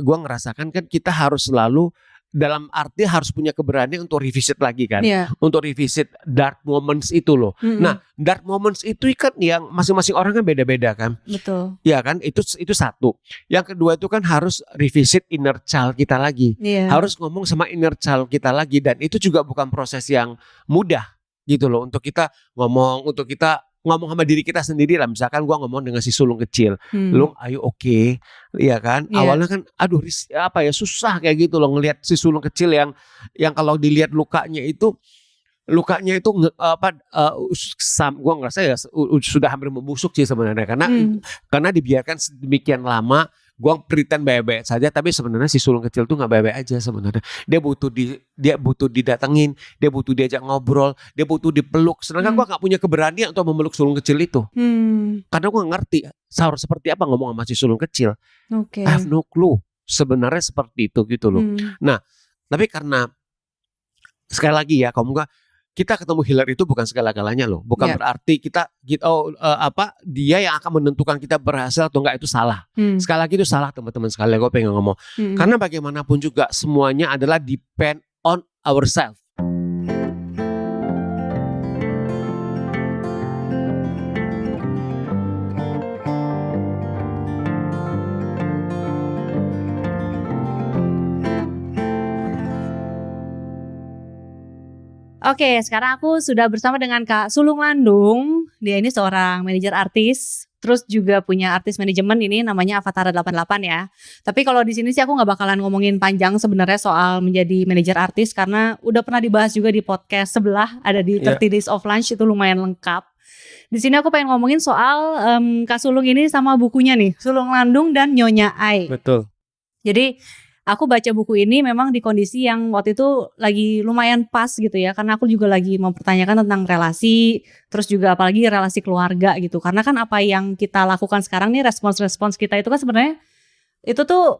gue ngerasakan kan kita harus selalu dalam arti harus punya keberanian untuk revisit lagi kan, untuk revisit dark moments itu loh. Nah, dark moments itu kan yang masing-masing orang kan beda-beda kan. Betul. Ya kan, itu satu. Yang kedua itu kan harus revisit inner child kita lagi. Harus ngomong sama inner child kita lagi, dan itu juga bukan proses yang mudah gitu loh untuk kita ngomong sama diri kita sendiri lah. Misalkan gua ngomong dengan si sulung kecil, "Lung, ayo oke." Iya kan? Awalnya kan aduh susah kayak gitu loh ngelihat si sulung kecil yang kalau dilihat lukanya itu gua ngerasa ya sudah hampir membusuk sih sebenarnya, karena dibiarkan sedemikian lama. Gua pretend baik-baik saja, tapi sebenarnya si sulung kecil tuh nggak baik-baik aja sebenarnya. Dia butuh didatengin, dia butuh diajak ngobrol, dia butuh dipeluk. Sedangkan gua nggak punya keberanian untuk memeluk sulung kecil itu, karena gua ngerti harus seperti apa ngomong sama si sulung kecil. I have no clue sebenarnya seperti itu gitu loh. Nah, tapi karena sekali lagi ya, kita ketemu healer itu bukan segala-galanya loh. Bukan berarti dia yang akan menentukan kita berhasil atau enggak, itu salah. Sekali lagi itu salah teman-teman sekalian, gue pengen ngomong. Karena bagaimanapun juga semuanya adalah depend on ourselves. Oke, sekarang aku sudah bersama dengan Kak Sulung Landung. Dia ini seorang manajer artis, terus juga punya artis manajemen, ini namanya Avatara 88 ya. Tapi kalau di sini sih aku nggak bakalan ngomongin panjang sebenarnya soal menjadi manajer artis, karena udah pernah dibahas juga di podcast sebelah, ada di 30 Days of Lunch, itu lumayan lengkap. Di sini aku pengen ngomongin soal Kak Sulung ini sama bukunya nih, Sulung Landung dan Nyonya Ai. Betul. Jadi aku baca buku ini memang di kondisi yang waktu itu lagi lumayan pas gitu ya, karena aku juga lagi mempertanyakan tentang relasi, terus juga apalagi relasi keluarga gitu. Karena kan apa yang kita lakukan sekarang nih, respons-respons kita itu kan sebenarnya itu tuh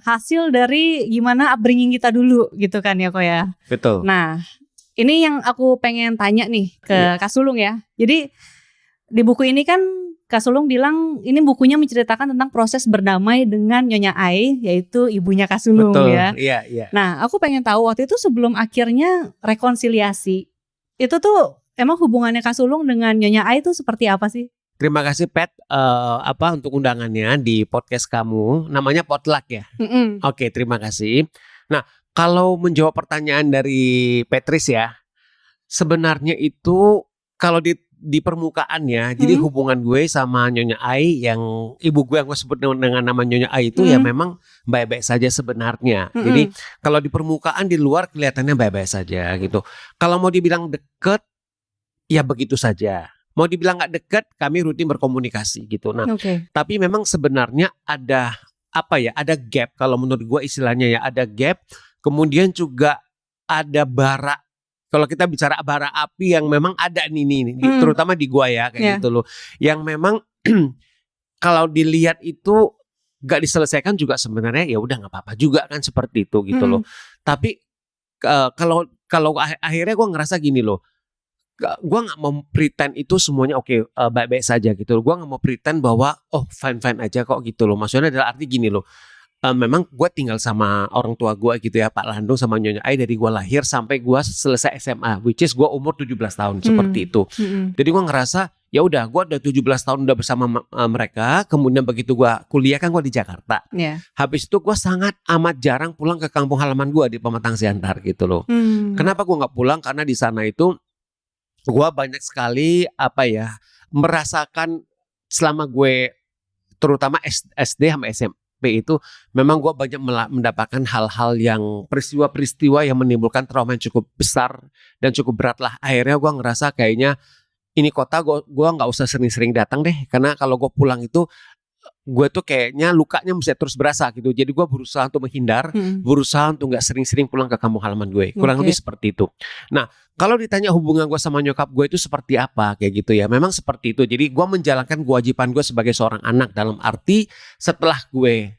hasil dari gimana upbringing kita dulu gitu kan ya kok ya. Betul. Nah, ini yang aku pengen tanya nih ke Kak Sulung ya. Jadi di buku ini kan Kak Sulung bilang ini bukunya menceritakan tentang proses berdamai dengan Nyonya Ai, yaitu ibunya Kak Sulung. Betul, ya. Iya. Nah, aku pengen tahu waktu itu sebelum akhirnya rekonsiliasi, itu tuh emang hubungannya Kak Sulung dengan Nyonya Ai itu seperti apa sih? Terima kasih Pat untuk undangannya di podcast kamu, namanya Potluck ya. Oke, terima kasih. Nah, kalau menjawab pertanyaan dari Petris ya, sebenarnya itu kalau di permukaannya, jadi hubungan gue sama Nyonya Ai, yang ibu gue yang gue sebut dengan nama Nyonya Ai itu ya memang baik-baik saja sebenarnya. Jadi kalau di permukaan, di luar kelihatannya baik-baik saja gitu. Kalau mau dibilang deket, ya begitu saja. Mau dibilang gak deket, kami rutin berkomunikasi gitu. Nah, tapi memang sebenarnya ada gap. Kalau menurut gue istilahnya ya ada gap. Kemudian juga ada bara. Kalau kita bicara bara api yang memang ada nih, terutama di gua ya kayak gitu loh. Yang memang kalau dilihat itu gak diselesaikan juga sebenarnya ya udah nggak apa-apa juga kan, seperti itu gitu loh. Tapi kalau akhirnya gua ngerasa gini loh, gua nggak mau pretend itu semuanya baik-baik saja gitu loh. Gua nggak mau pretend bahwa fine-fine aja kok gitu loh. Maksudnya adalah arti gini loh. Memang gue tinggal sama orang tua gue gitu ya, Pak Landung sama Nyonya Ai, dari gue lahir sampai gue selesai SMA, which is gue umur 17 tahun seperti itu. Jadi gue ngerasa ya udah, gue udah 17 tahun udah bersama mereka. Kemudian begitu gue kuliah kan gue di Jakarta. Habis itu gue sangat amat jarang pulang ke kampung halaman gue di Pematang Siantar gitu loh. Kenapa gue nggak pulang? Karena di sana itu gue banyak sekali merasakan selama gue terutama SD sama SMP itu, memang gue banyak mendapatkan hal-hal yang peristiwa-peristiwa yang menimbulkan trauma yang cukup besar dan cukup berat lah. Akhirnya gue ngerasa kayaknya ini kota gue nggak usah sering-sering datang deh, karena kalau gue pulang itu gue tuh kayaknya lukanya mesti terus berasa gitu. Jadi gue berusaha untuk menghindar, berusaha untuk nggak sering-sering pulang ke kampung halaman gue. Kurang lebih seperti itu. Nah, kalau ditanya hubungan gue sama nyokap gue itu seperti apa kayak gitu ya, memang seperti itu. Jadi gue menjalankan kewajiban gue sebagai seorang anak, dalam arti setelah gue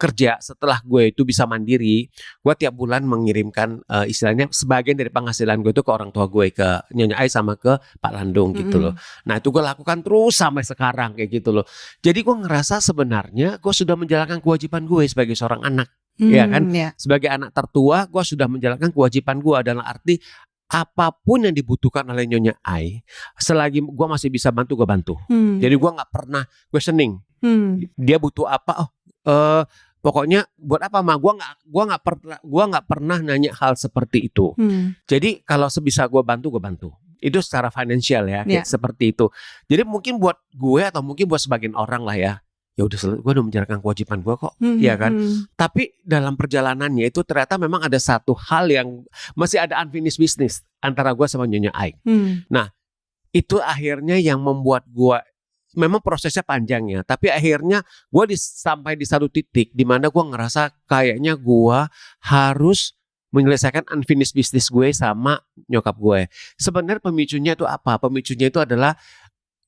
kerja setelah gue itu bisa mandiri, gue tiap bulan mengirimkan istilahnya sebagian dari penghasilan gue itu ke orang tua gue, ke Nyonya Ai sama ke Pak Landung gitu loh. Nah itu gue lakukan terus sampai sekarang kayak gitu loh. Jadi gue ngerasa sebenarnya gue sudah menjalankan kewajiban gue sebagai seorang anak, ya kan? Sebagai anak tertua, gue sudah menjalankan kewajiban gue dalam arti apapun yang dibutuhkan oleh Nyonya Ai, selagi gue masih bisa bantu, gue bantu. Jadi gue nggak pernah questioning. Dia butuh apa? Pokoknya buat apa mah? Gua nggak pernah nanya hal seperti itu. Jadi kalau sebisa gue bantu, gue bantu. Itu secara finansial ya, kayak seperti itu. Jadi mungkin buat gue atau mungkin buat sebagian orang lah ya. Ya udah, gue udah menjalankan kewajiban gue kok, ya kan. Tapi dalam perjalanannya itu ternyata memang ada satu hal yang masih ada unfinished business antara gue sama Nyonya Ai. Nah itu akhirnya yang membuat gue, memang prosesnya panjang ya, tapi akhirnya gue sampai di satu titik di mana gue ngerasa kayaknya gue harus menyelesaikan unfinished business gue sama nyokap gue. Sebenarnya pemicunya itu apa? Pemicunya itu adalah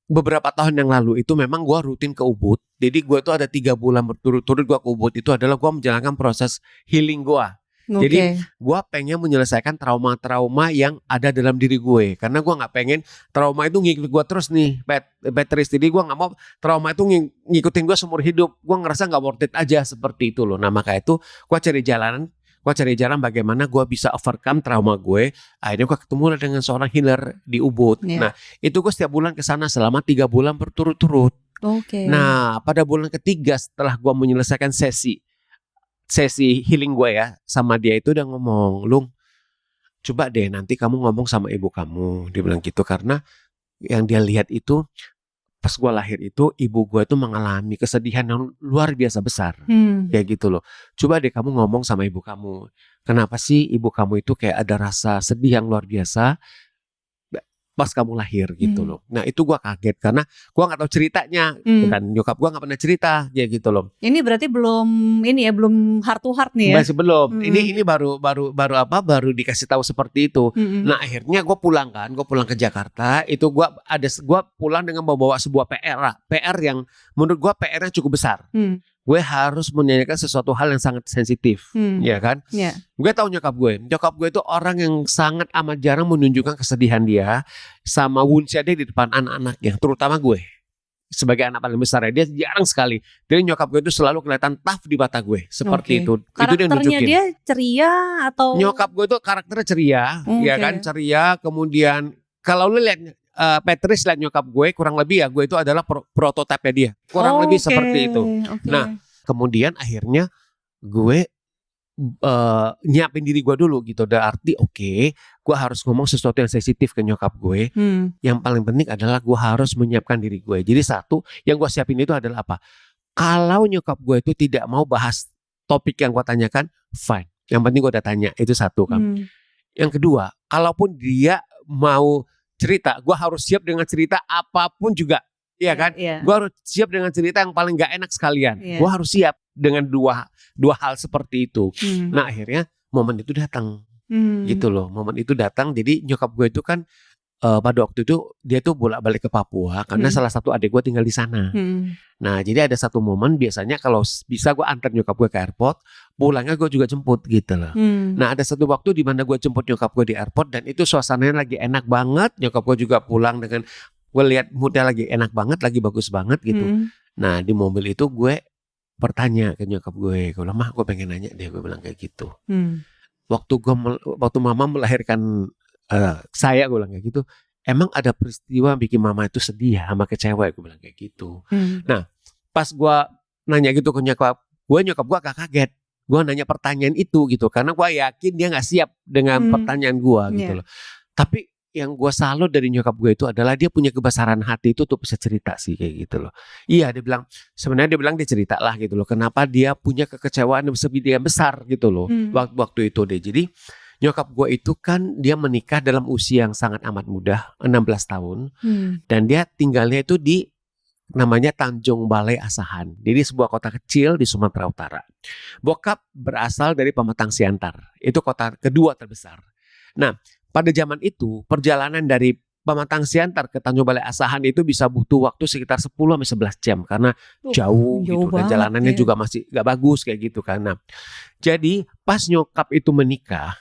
beberapa tahun yang lalu itu memang gue rutin ke Ubud. Jadi gue tuh ada 3 bulan berturut-turut gue ke Ubud. Itu adalah gue menjalankan proses healing gue. Jadi gue pengen menyelesaikan trauma-trauma yang ada dalam diri gue. Karena gue gak pengen trauma itu ngikut gue terus nih, Petris. Jadi gue gak mau trauma itu ngikutin gue seumur hidup. Gue ngerasa gak worth it aja seperti itu loh. Nah maka itu gue cari jalan bagaimana gue bisa overcome trauma gue. Akhirnya gue ketemu dengan seorang healer di Ubud. Nah itu gue setiap bulan kesana selama 3 bulan berturut-turut. Nah pada bulan ketiga setelah gue menyelesaikan sesi healing gue ya sama dia, itu udah ngomong, Lung, coba deh nanti kamu ngomong sama ibu kamu. Dia bilang gitu karena yang dia lihat itu pas gue lahir itu ibu gue itu mengalami kesedihan yang luar biasa besar, kayak gitu loh. Coba deh kamu ngomong sama ibu kamu, kenapa sih ibu kamu itu kayak ada rasa sedih yang luar biasa pas kamu lahir gitu loh. Nah itu gue kaget karena gue nggak tahu ceritanya, dan nyokap gue nggak pernah cerita, ya gitu loh. Ini berarti belum heart to heart nih ya? Masih belum. Ini baru dikasih tahu seperti itu. Nah akhirnya gue pulang ke Jakarta. Itu gue pulang dengan membawa sebuah PR yang menurut gue PR-nya cukup besar. Gue harus menyanyikan sesuatu hal yang sangat sensitif, ya kan? Gue tahu nyokap gue itu orang yang sangat amat jarang menunjukkan kesedihan dia sama wounds-nya dia di depan anak-anaknya, terutama gue sebagai anak paling besar ya, dia jarang sekali. Jadi nyokap gue itu selalu kelihatan tough di mata gue, seperti itu. Karakternya dia ceria atau? Nyokap gue itu karakternya ceria, ya kan? Ceria. Kemudian kalau lu lihat Petris lihat nyokap gue, kurang lebih ya gue itu adalah prototipe dia, kurang lebih seperti itu. Nah kemudian akhirnya gue nyiapin diri gue dulu gitu. Udah arti gue harus ngomong sesuatu yang sensitif ke nyokap gue. Yang paling penting adalah gue harus menyiapkan diri gue. Jadi satu yang gue siapin itu adalah apa? Kalau nyokap gue itu tidak mau bahas topik yang gue tanyakan, fine. Yang penting gue udah tanya, itu satu kan. Yang kedua, kalaupun dia mau cerita, gue harus siap dengan cerita apapun juga, iya kan? Gue harus siap dengan cerita yang paling gak enak sekalian. Gue harus siap dengan dua hal seperti itu. Nah akhirnya momen itu datang, gitu loh. Momen itu datang. Jadi nyokap gue itu kan pada waktu itu dia tuh bolak-balik ke Papua karena salah satu adik gue tinggal di sana. Nah jadi ada satu momen, biasanya kalau bisa gue antar nyokap gue ke airport, pulangnya gue juga jemput gitu loh. Nah ada satu waktu di mana gue jemput nyokap gue di airport dan itu suasananya lagi enak banget. Nyokap gue juga pulang dengan, gue lihat moodnya lagi enak banget, lagi bagus banget gitu. Nah di mobil itu gue bertanya ke nyokap gue bilang, Mah gue pengen nanya deh, gue bilang kayak gitu. Waktu mama melahirkan saya, gue bilang kayak gitu, emang ada peristiwa bikin mama itu sedih sama kecewa, gue bilang kayak gitu. Nah pas gue nanya gitu ke nyokap gue agak kaget. Gue nanya pertanyaan itu gitu karena gue yakin dia gak siap dengan pertanyaan gue gitu loh. Tapi yang gue salut dari nyokap gue itu adalah dia punya kebesaran hati itu tuh bisa cerita sih kayak gitu loh. Iya, dia bilang dia cerita lah gitu loh, kenapa dia punya kekecewaan yang besar gitu loh waktu itu deh. Jadi nyokap gue itu kan dia menikah dalam usia yang sangat amat muda, 16 tahun. Dan dia tinggalnya itu di namanya Tanjung Balai Asahan. Jadi sebuah kota kecil di Sumatera Utara. Bokap berasal dari Pematang Siantar. Itu kota kedua terbesar. Nah pada zaman itu perjalanan dari Pematang Siantar ke Tanjung Balai Asahan itu bisa butuh waktu sekitar 10-11 jam karena jauh gitu dan jalanannya juga masih gak bagus kayak gitu kan. Nah, jadi pas nyokap itu menikah,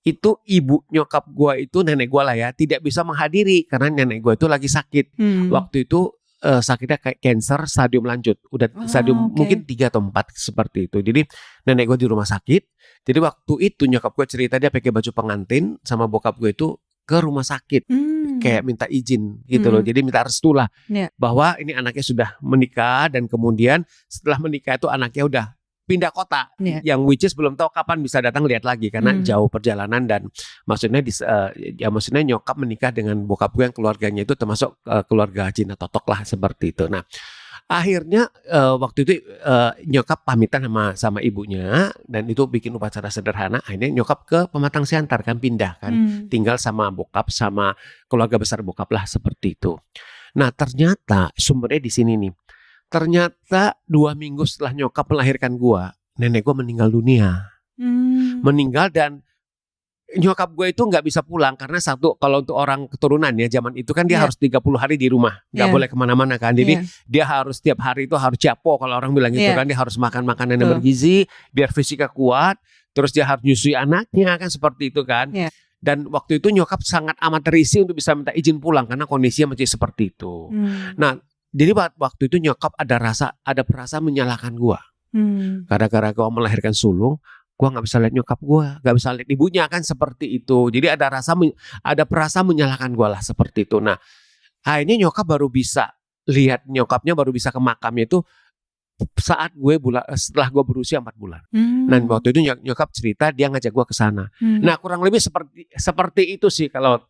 itu ibu nyokap gue itu nenek gue lah ya tidak bisa menghadiri karena nenek gue itu lagi sakit. Waktu itu sakitnya kayak cancer stadium lanjut, udah stadium mungkin 3 atau 4 seperti itu. Jadi nenek gue di rumah sakit. Jadi waktu itu nyokap gue cerita dia pakai baju pengantin sama bokap gue itu ke rumah sakit, kayak minta izin gitu loh. Jadi minta restu lah bahwa ini anaknya sudah menikah dan kemudian setelah menikah itu anaknya udah pindah kota, yang which is belum tahu kapan bisa datang lihat lagi karena jauh perjalanan dan maksudnya maksudnya nyokap menikah dengan bokap gue yang keluarganya itu termasuk keluarga Cina Totok lah seperti itu. Nah akhirnya waktu itu nyokap pamitan sama ibunya dan itu bikin upacara sederhana. Akhirnya nyokap ke Pematang Siantar kan pindah kan, tinggal sama bokap sama keluarga besar bokap lah seperti itu. Nah ternyata sumbernya di sini nih. Ternyata 2 minggu setelah nyokap melahirkan gua, nenek gua meninggal dunia. Meninggal dan nyokap gue itu nggak bisa pulang karena satu kalau untuk orang keturunan ya zaman itu kan dia harus 30 hari di rumah nggak boleh kemana-mana kan, jadi dia harus tiap hari itu harus japo kalau orang bilang gitu kan, dia harus makan makanan yang bergizi biar fisiknya kuat, terus dia harus nyusui anaknya kan seperti itu kan. Dan waktu itu nyokap sangat amat terisi untuk bisa minta izin pulang karena kondisinya masih seperti itu. Nah jadi waktu itu nyokap ada perasaan menyalahkan gua gara-gara gua melahirkan sulung. Gue nggak bisa lihat nyokap gue, nggak bisa lihat ibunya kan seperti itu. Jadi ada perasaan menyalahkan gue lah seperti itu. Nah akhirnya nyokap baru bisa lihat nyokapnya baru bisa ke makamnya itu saat setelah gue berusia 4 bulan. Nah waktu itu nyokap cerita dia ngajak gue ke sana. Nah kurang lebih seperti itu sih kalau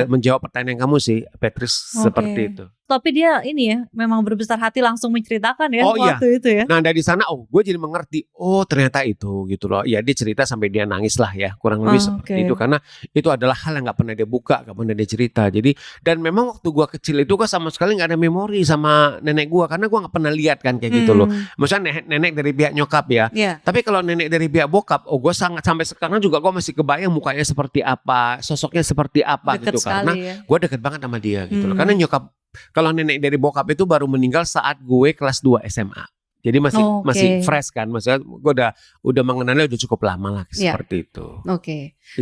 menjawab pertanyaan kamu sih, Patrice, seperti itu. Tapi dia ini ya memang berbesar hati langsung menceritakan ya waktu itu ya. Nah dari sana gue jadi mengerti, ternyata itu gitu loh. Ya dia cerita sampai dia nangis lah ya, kurang lebih seperti itu karena itu adalah hal yang nggak pernah dia buka, nggak pernah dia cerita. Jadi dan memang waktu gue kecil itu gue sama sekali nggak ada memori sama nenek gue karena gue nggak pernah lihat kan kayak gitu loh. Maksudnya nenek dari pihak nyokap ya. Tapi kalau nenek dari pihak bokap, gue sangat sampai sekarang juga gue masih kebayang mukanya seperti apa, sosoknya seperti apa deket gitu karena gue deket banget sama dia gitu loh. Karena nyokap kalau nenek dari bokap itu baru meninggal saat gue kelas 2 SMA. Jadi masih fresh kan, maksudnya gue udah mengenalnya udah cukup lama lah seperti itu.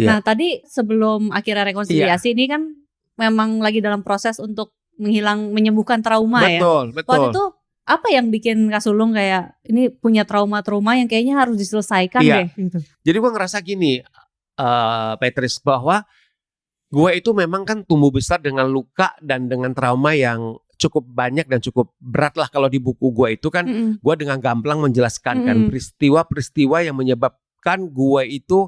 Nah tadi sebelum akhirnya rekonsiliasi ini kan memang lagi dalam proses untuk menyembuhkan trauma ya. Betul. Waktu itu apa yang bikin Kak Sulung kayak ini punya trauma-trauma yang kayaknya harus diselesaikan deh gitu. Jadi gue ngerasa gini, Patrice, bahwa gue itu memang kan tumbuh besar dengan luka dan dengan trauma yang cukup banyak dan cukup berat lah. Kalau di buku gue itu kan gue dengan gamblang menjelaskan kan peristiwa-peristiwa yang menyebabkan gue itu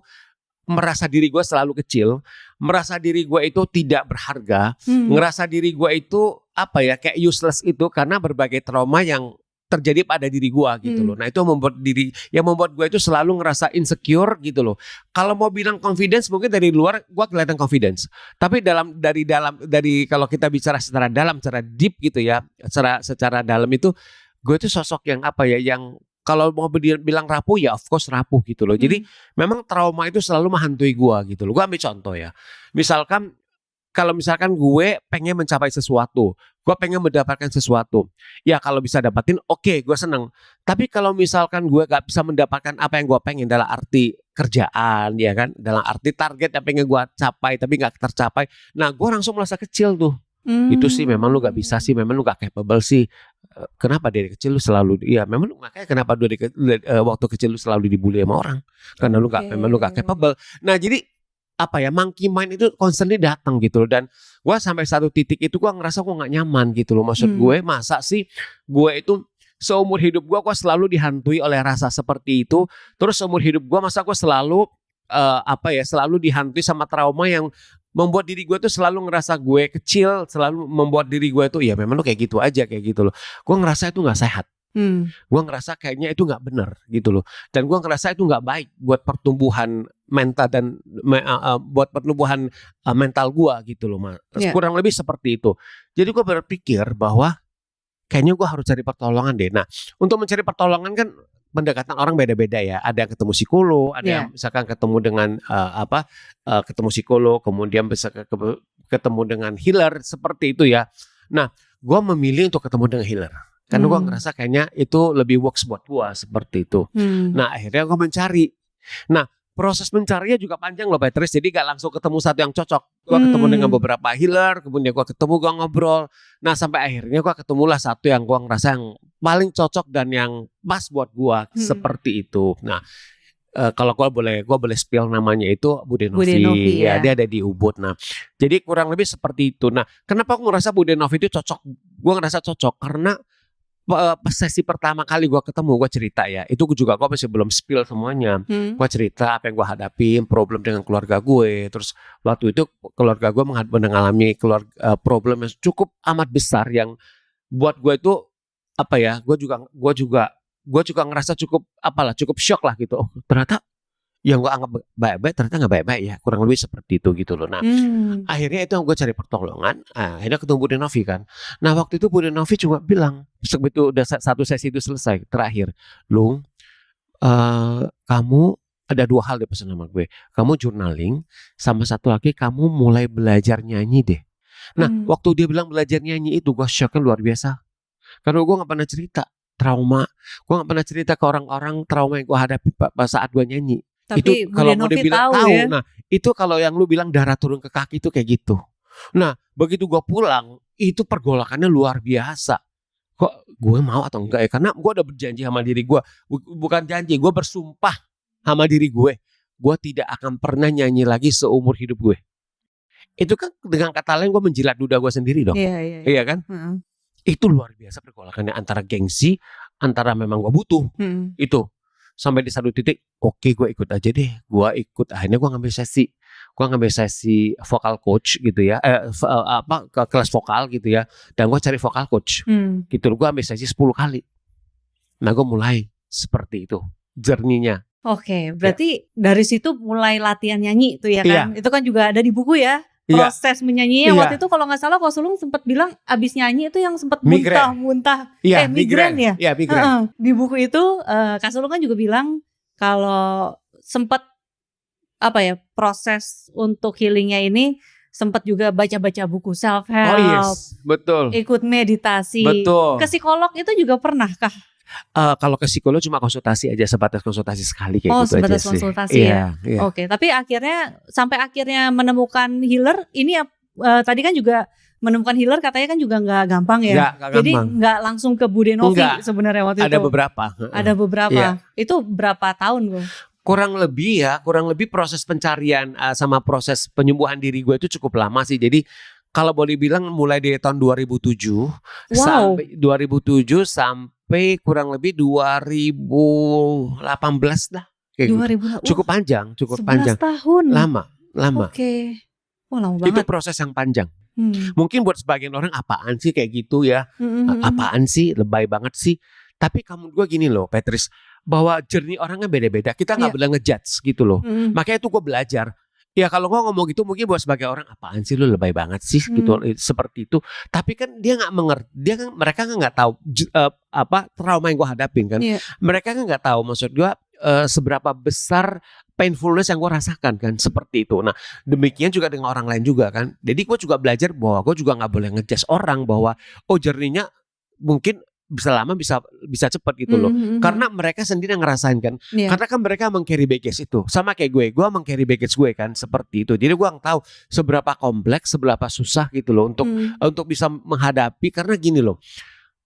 merasa diri gue selalu kecil, merasa diri gue itu tidak berharga, ngerasa diri gue itu kayak useless itu karena berbagai trauma yang terjadi pada diri gue gitu loh. Nah itu membuat gue itu selalu ngerasa insecure gitu loh. Kalau mau bilang confidence mungkin dari luar gue kelihatan confidence, tapi dari kalau kita bicara secara dalam, secara deep gitu ya, secara dalam itu gue itu sosok yang yang kalau mau bilang rapuh ya of course rapuh gitu loh. Jadi memang trauma itu selalu menghantui gue gitu loh. Gue ambil contoh ya, kalau misalkan gue pengen mencapai sesuatu, gue pengen mendapatkan sesuatu, ya kalau bisa dapatin gue seneng. Tapi kalau misalkan gue gak bisa mendapatkan apa yang gue pengen dalam arti kerjaan ya kan, dalam arti target yang pengen gue capai tapi gak tercapai, nah gue langsung merasa kecil tuh. Itu sih memang lu gak bisa sih, memang lu gak capable sih. Kenapa dari kecil lu selalu makanya kenapa waktu kecil lu selalu dibully sama orang, karena memang lu gak capable. Nah jadi monkey mind itu constantly datang gitu loh. Dan gue sampai satu titik itu gue ngerasa gue gak nyaman gitu loh. Maksud gue masa sih gue itu seumur hidup gue selalu dihantui oleh rasa seperti itu. Terus seumur hidup gue masa gue selalu selalu dihantui sama trauma yang membuat diri gue tuh selalu ngerasa gue kecil, selalu membuat diri gue tuh ya memang lo kayak gitu aja kayak gitu loh. Gue ngerasa itu gak sehat. Gue ngerasa kayaknya itu gak benar gitu loh. Dan gue ngerasa itu gak baik buat pertumbuhan mental dan buat pertumbuhan mental gue gitu loh. Kurang lebih seperti itu. Jadi gue berpikir bahwa kayaknya gue harus cari pertolongan deh. Nah untuk mencari pertolongan kan pendekatan orang beda-beda ya. Ada yang ketemu psikolog, ada yang misalkan ketemu dengan ketemu psikolog, kemudian bisa ketemu dengan healer seperti itu ya. Nah, gue memilih untuk ketemu dengan healer karena gue ngerasa kayaknya itu lebih works buat gue seperti itu. Nah, akhirnya gue mencari. Nah, proses mencarinya juga panjang loh Patrice. Jadi gak langsung ketemu satu yang cocok. Gue ketemu dengan beberapa healer, kemudian gue ketemu, gue ngobrol. Nah, sampai akhirnya gue ketemulah satu yang gue ngerasa yang paling cocok dan yang pas buat gue seperti itu. Nah, kalau gue boleh spill namanya itu Budenovi. Ya, dia ada di Ubud. Nah, jadi kurang lebih seperti itu. Nah, kenapa aku ngerasa Budenovi itu cocok? Gue ngerasa cocok karena sesi pertama kali gue ketemu, gue cerita ya, itu juga gue masih belum spill semuanya. Gue cerita apa yang gue hadapin, problem dengan keluarga gue. Terus waktu itu keluarga gue mengalami problem yang cukup amat besar yang buat gue itu apa ya? Gue juga ngerasa cukup shock lah gitu. Oh, ternyata yang gue anggap baik-baik ternyata nggak baik-baik ya, kurang lebih seperti itu gitu loh. Nah, akhirnya itu yang gue cari pertolongan. Akhirnya ketemu Budenovi kan. Nah, waktu itu Budenovi cuma bilang begitu udah satu sesi itu selesai terakhir, Lung, kamu ada 2 hal dia pesan sama gue. Kamu journaling, sama satu lagi kamu mulai belajar nyanyi deh. Nah, waktu dia bilang belajar nyanyi itu gue shocknya luar biasa. Karena gue nggak pernah cerita trauma, gue nggak pernah cerita ke orang-orang trauma yang gue hadapi saat gue nyanyi. Tapi itu kalau mau dibilang tahu ya? Nah itu kalau yang lu bilang darah turun ke kaki itu kayak gitu. Nah begitu gue pulang itu pergolakannya luar biasa. Kok gue mau atau enggak ya? Karena gue udah berjanji sama diri gue, bukan janji, gue bersumpah sama diri gue tidak akan pernah nyanyi lagi seumur hidup gue. Itu kan dengan kata lain gue menjilat duda gue sendiri dong. Iya kan? Itu luar biasa pergolakannya antara gengsi, antara memang gue butuh itu. Sampai di satu titik, oke, gue ikut aja deh. Akhirnya gue ngambil sesi vokal coach gitu ya, ke kelas vokal gitu ya. Dan gue cari vokal coach gitu. Gue ambil sesi 10 kali. Nah, gue mulai seperti itu journey-nya. Oke, berarti dari situ mulai latihan nyanyi itu ya kan? Itu kan juga ada di buku ya. Proses menyanyinya waktu itu kalau nggak salah Ko Sulung sempat bilang abis nyanyi itu yang sempat muntah-muntah, migren ya? Iya, migren. Di buku itu Kak Sulung kan juga bilang kalau sempat proses untuk healingnya ini sempat juga baca-baca buku self help. Oh yes, betul. Ikut meditasi. Betul. Ke psikolog itu juga pernah kah? Kalau ke psikolog cuma konsultasi aja, sebatas konsultasi sekali kayak gitu aja sih. Sebatas konsultasi ya. Oke, tapi sampai akhirnya menemukan healer ini tadi kan juga menemukan healer katanya kan juga nggak gampang ya. Gak jadi gampang. nggak langsung ke Budenovi sebenarnya waktu itu. Ada beberapa. Itu berapa tahun gue? Kurang lebih proses pencarian sama proses penyembuhan diri gue itu cukup lama sih. Jadi kalau boleh bilang mulai dari tahun 2007 sampai kurang lebih 2018 lah. Kayak 2000. Cukup panjang. 11 tahun. Lama. Oke. Lama banget. Itu proses yang panjang. Mungkin buat sebagian orang apaan sih kayak gitu ya. Apaan sih, lebay banget sih. Tapi kamu gue gini loh Patrice, bahwa journey orangnya beda-beda. Kita gak boleh ngejudge gitu loh. Makanya itu gue belajar. Ya kalau gue ngomong gitu mungkin buat sebagai orang apaan sih lu lebay banget sih gitu seperti itu. Tapi kan dia nggak mengerti, mereka nggak tahu trauma yang gue hadapin kan. Mereka nggak tahu maksud gue seberapa besar painfulness yang gue rasakan kan seperti itu. Nah demikian juga dengan orang lain juga kan. Jadi gue juga belajar bahwa gue juga nggak boleh ngejudge orang bahwa journey-nya mungkin bisa lama bisa cepat gitu loh. Karena mereka sendiri yang ngerasain kan. Karena kan mereka meng-carry baggage itu. Sama kayak gue meng-carry baggage gue kan seperti itu. Jadi gue nggak tahu seberapa kompleks, seberapa susah gitu loh untuk bisa menghadapi. Karena gini loh.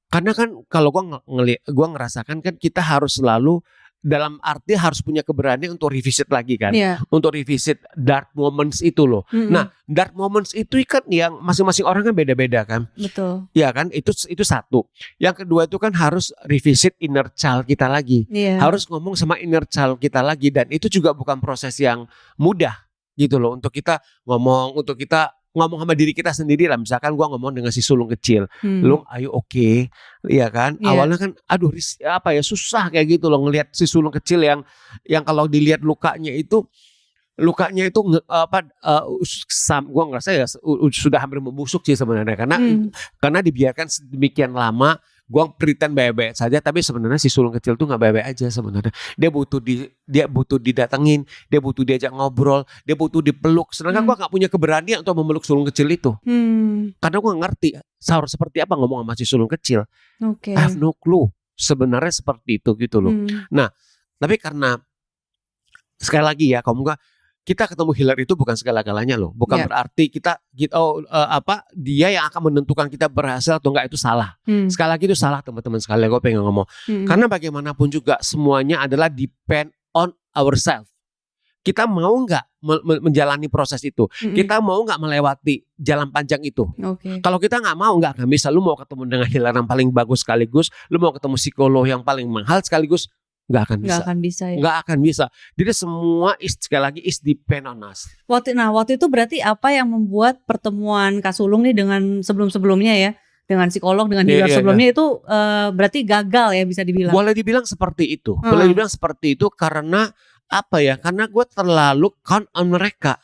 Karena kan kalau gue ngerasakan kan kita harus selalu dalam arti harus punya keberanian untuk revisit lagi kan. Untuk revisit dark moments itu loh. Nah dark moments itu kan yang masing-masing orang kan beda-beda kan. Betul. Ya kan itu satu. Yang kedua itu kan harus revisit inner child kita lagi. Harus ngomong sama inner child kita lagi. Dan itu juga bukan proses yang mudah gitu loh. Untuk kita ngomong sama diri kita sendiri lah. Misalkan gua ngomong dengan si sulung kecil, Lung ayo oke, iya kan. Awalnya kan susah kayak gitu loh ngelihat si sulung kecil yang kalau dilihat lukanya itu gua ngerasa ya sudah hampir membusuk sih sebenarnya karena dibiarkan sedemikian lama. Gue pretend baik-baik saja, tapi sebenarnya si sulung kecil tuh nggak baik-baik aja sebenarnya. Dia butuh didatengin, dia butuh diajak ngobrol, dia butuh dipeluk. Sedangkan gue nggak punya keberanian untuk memeluk sulung kecil itu. Karena gue ngerti harus seperti apa ngomong sama si sulung kecil. I have no clue. Sebenarnya seperti itu gitu loh. Nah, tapi karena sekali lagi ya, kita ketemu healer itu bukan segala-galanya loh. Bukan berarti dia yang akan menentukan kita berhasil atau enggak, itu salah. Sekali lagi itu salah teman-teman sekalian, gue pengen ngomong. Karena bagaimanapun juga semuanya adalah depend on ourselves. Kita mau enggak menjalani proses itu? Kita mau enggak melewati jalan panjang itu? Kalau kita enggak mau, enggak akan bisa. Lu mau ketemu dengan healer yang paling bagus sekaligus, lu mau ketemu psikolog yang paling mahal sekaligus, nggak akan bisa ya? Nggak akan bisa. Jadi semua sekali lagi is depend on us. Waktu itu berarti apa yang membuat pertemuan Kak Sulung nih dengan sebelumnya ya, dengan psikolog, dengan healer sebelumnya itu berarti gagal ya, bisa dibilang? Boleh dibilang seperti itu. Boleh dibilang seperti itu karena apa ya? Karena gue terlalu count on mereka.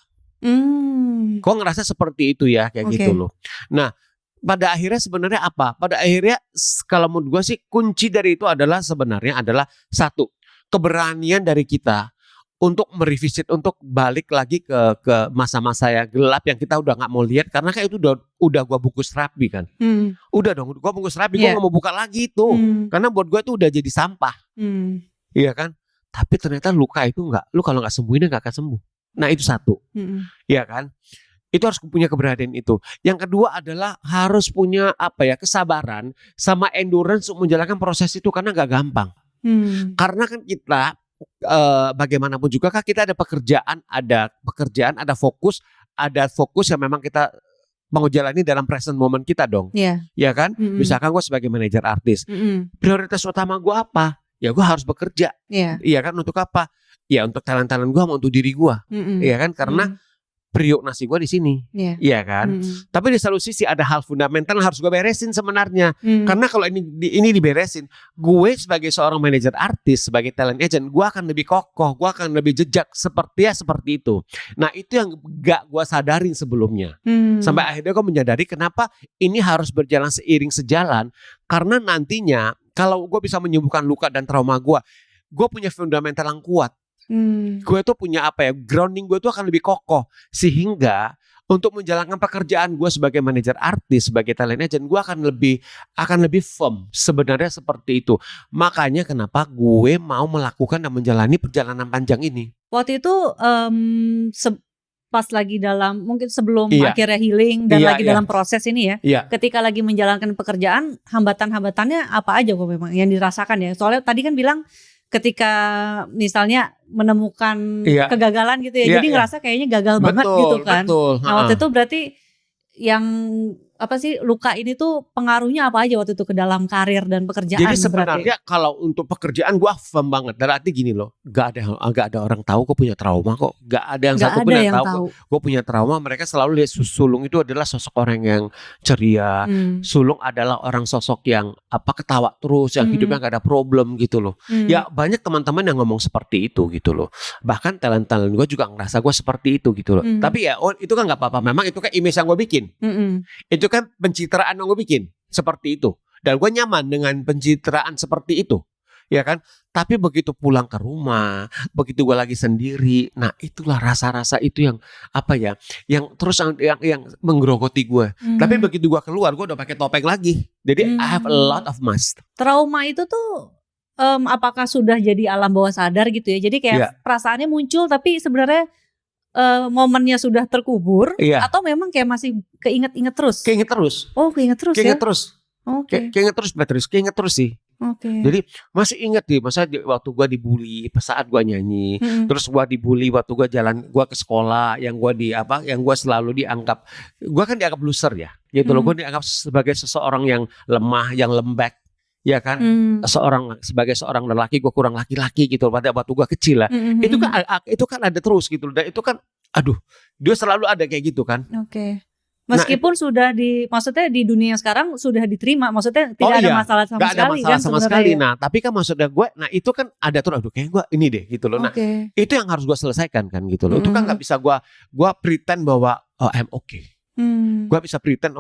Gue ngerasa seperti itu ya, kayak gitu loh. Nah, pada akhirnya sebenarnya apa? Pada akhirnya kalau menurut gue sih kunci dari itu adalah sebenarnya adalah satu, keberanian dari kita untuk merevisit, untuk balik lagi ke masa-masa yang gelap yang kita udah nggak mau lihat, karena kayak itu udah gue bungkus rapi kan. Udah dong, gue bungkus rapi, gue nggak mau buka lagi itu, karena buat gue itu udah jadi sampah, iya kan? Tapi ternyata luka itu lu kalau nggak sembuhin nggak akan sembuh. Nah itu satu, iya kan? Itu harus punya keberanian itu. Yang kedua adalah harus punya kesabaran sama endurance untuk menjalankan proses itu, karena gak gampang. Karena kan kita bagaimanapun juga kan kita ada pekerjaan, ada fokus yang memang kita mau jalani dalam present moment kita dong. Ya kan? Misalkan gue sebagai manajer artis, prioritas utama gue apa? Ya gue harus bekerja. Iya kan? Untuk apa? Ya untuk talent-talent gue, untuk diri gue. Iya kan? Karena priok nasi gue di sini, iya kan. Tapi di satu sisi ada hal fundamental yang harus gue beresin sebenarnya. Karena kalau ini diberesin, gue sebagai seorang manajer artis, sebagai talent agent, gue akan lebih kokoh, gue akan lebih jejak seperti itu. Nah itu yang gak gue sadarin sebelumnya. Sampai akhirnya gue menyadari kenapa ini harus berjalan seiring sejalan. Karena nantinya kalau gue bisa menyembuhkan luka dan trauma gue punya fundamental yang kuat. Gue tuh punya grounding gue tuh akan lebih kokoh, sehingga untuk menjalankan pekerjaan gue sebagai manajer artis, sebagai talent agent, gue akan lebih firm. Sebenarnya seperti itu. Makanya kenapa gue mau melakukan dan menjalani perjalanan panjang ini. Waktu itu pas lagi mungkin sebelum akhirnya healing dan dalam proses ini ya, ketika lagi menjalankan pekerjaan, hambatan-hambatannya apa aja kok memang yang dirasakan ya? Soalnya tadi kan bilang ketika misalnya menemukan kegagalan gitu ya, jadi ngerasa kayaknya gagal banget gitu kan. Nah waktu itu berarti yang luka ini tuh pengaruhnya apa aja waktu itu ke dalam karir dan pekerjaan? Jadi sebenarnya kalau untuk pekerjaan gue firm banget. Berarti gini loh, gak ada orang tahu gue punya trauma kok. Gak ada yang satu pun yang tahu gue punya trauma. Mereka selalu lihat Sulung itu adalah sosok orang yang ceria. Sulung adalah orang sosok yang ketawa terus, yang hidupnya gak ada problem gitu loh. Ya banyak teman-teman yang ngomong seperti itu gitu loh. Bahkan talent gue juga ngerasa gue seperti itu gitu loh. Tapi ya itu kan gak apa-apa. Memang itu kan image yang gue bikin. Itu kan pencitraan yang gue bikin seperti itu, dan gue nyaman dengan pencitraan seperti itu, ya kan. Tapi begitu pulang ke rumah, begitu gue lagi sendiri, nah itulah rasa-rasa itu yang yang terus yang menggerogoti gue. Tapi begitu gue keluar, gue udah pakai topeng lagi. Jadi I have a lot of mask. Trauma itu tuh apakah sudah jadi alam bawah sadar gitu ya? Jadi kayak perasaannya muncul, tapi sebenarnya momennya sudah terkubur, atau memang kayak masih keinget-inget terus? Keinget terus. Oh, keinget terus. Keinget terus. Keinget terus, Patrice. Keinget terus sih. Jadi masih inget waktu gue dibully saat gue nyanyi, terus gue dibully waktu gue ke sekolah, yang gue selalu dianggap, gue kan dianggap loser ya, gitu loh. Gue dianggap sebagai seseorang yang lemah, yang lembek. Ya kan, sebagai seorang lelaki gue kurang laki-laki gitu pada waktu gue kecil lah. Itu kan ada terus gitu, dan itu kan dia selalu ada kayak gitu kan. Meskipun sudah maksudnya di dunia sekarang sudah diterima, maksudnya tidak ada masalah sama sekali. Gak ada masalah sama sekali. Nah tapi kan maksudnya gue, itu kan ada terus, kayak gue ini deh gitu loh. Nah itu yang harus gue selesaikan kan gitu loh. Itu kan gak bisa gue pretend bahwa I'm okay. Gue bisa pretend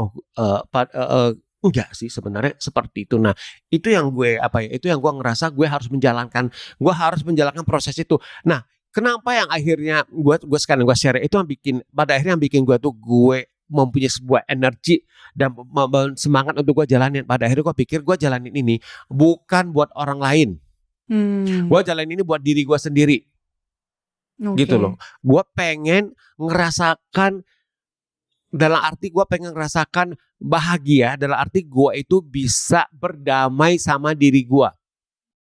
Enggak sih sebenarnya seperti itu. Nah, itu yang gue itu yang gue ngerasa gue harus menjalankan proses itu. Nah, kenapa yang akhirnya gue sekarang gue share itu pada akhirnya yang bikin gue tuh gue mempunyai sebuah energi dan semangat untuk gue jalanin. Pada akhirnya gue pikir gue jalanin ini bukan buat orang lain. Gue jalanin ini buat diri gue sendiri. Gitu loh. Gue pengen ngerasakan, dalam arti gue pengen ngerasakan bahagia, dalam arti gue itu bisa berdamai sama diri gue.